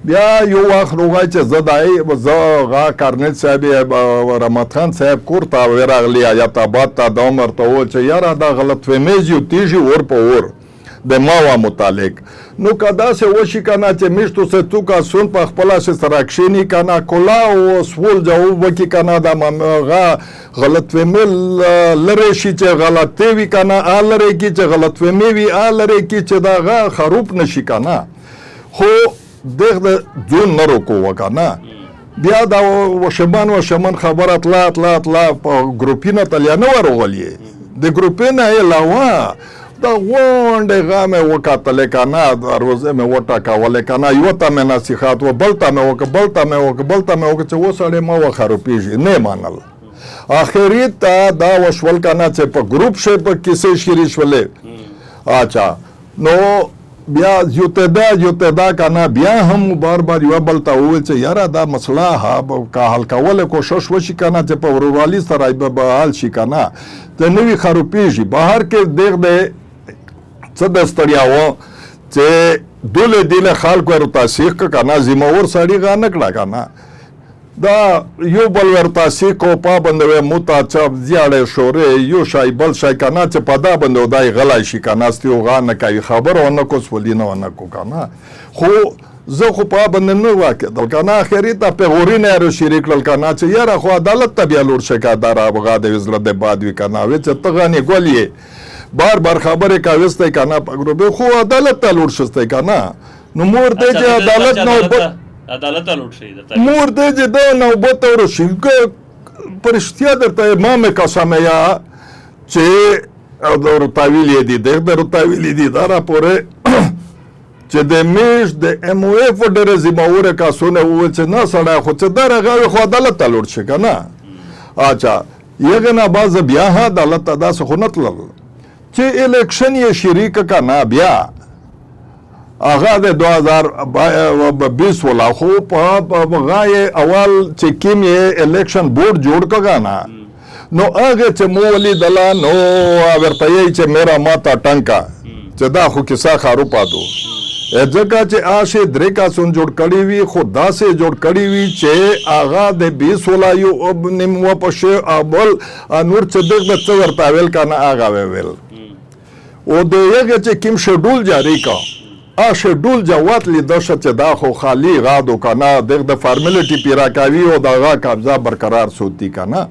بیا یو وخت روغای چې زه غا کارنیل صاحب رحمت خان صاحب کور ته ورغلی حیات آباد ته دا عمر ته وویل چې یاره دا غلط فهمي تیږي اور په اور د ماوا متعلق نو که داسې وشي که نه چې میشتو سه تو کسون په خپله سې سره کښېني که نه کلا او سول جواب وکړي که نه دا هغه غلط فهمي لرې شي چې غلطې وي که نه لرې کړي چې غلط فهمي وي لرې کړي چې د هغه خروب نه شي که نه خو دغه ځون نه روکوه که نه بیا دا وشمان خبره تلا په ګروپینه تلیا نه ورغلې د ګروپینه علاوه دا غونډې غامې وکتلې که نه روزې مې وټاکولې که نه یوه ته مې نصیحت و بل ته مې وکړه چې وسړی مه وخرابېږي نه یې منل آخري ته دا وشول که نه چې په ګروپ شی په کیسې شیرې شولې اچھا نو بیا یوتدا که نه بیا هم بار یوه بل ته وویل چې یاره دا مسله که حل کولی کوشش وشي که نه چې په ورورولي سره به حل شي که نه ته نه وي خرابېږي بهر کې دغ دی څه د ستړیا و چې دوله خلکو ور تاسیق که نه ذمهور سړي غا نه کړه که نه دا یو بل ور تاسیق کو پابند وې موتا چپ زیاړې شورې یو شای بل شای که نه چې په دا باندې ودای غلی شي که نه ستیو غا نه کوي خبر ونه کو سولي نه ونه کو که نه خو زه خو پابند نه واکېدل که نه اخري ته پیغوري نه یې شریک کړل که نه چې یاره خو عدالت ته بیا لوړ شي که دا راغا د زړه د باد وي که نه وې چې ته غنې ګل یې بار خبرې کاوستی که نه په ګروپ خو عدالت ته لوړ شستی که نه نو مور دی چې عدالت مور دی چې دا نوبت ته ورسي په رښتیا درته ما مې قسم یا چې درته ویلي دي درته ویلي دي دا راپورې چې د میش د ام او اف ډېرې ذمهوره کسونه وویل چې نه سړی خو چې دا راغلی خو عدالت ته لوړ شي که نه اچھا یغې نه بعضه بیا عدالت ته داسې خو نه تلل چې الیکشن یې شریک که نه بیا هغه د 2020 ولا خو په هغه اول چې کوم یې الیکشن بورډ جوړ کړه نه نو هغه چې مو ولیدله نو ورته یې چې میرا ماته ټنکا چې دا خو کیسه خارو پاتو ځکه چې آشه درې کاسون جوړ کړي وي خو داسې جوړ کړي وي چې هغه د 20 ولا یو نیم و پښه اول نور چې دغه څه ورته ویل کنه هغه ویل او دغه چې کوم شډول جاری کا شډول جوات لیدل چې دا خو خالی غادو کنه دغه فارملیټي پیرا کوي او دغه قبضه برقرار سوتی کنه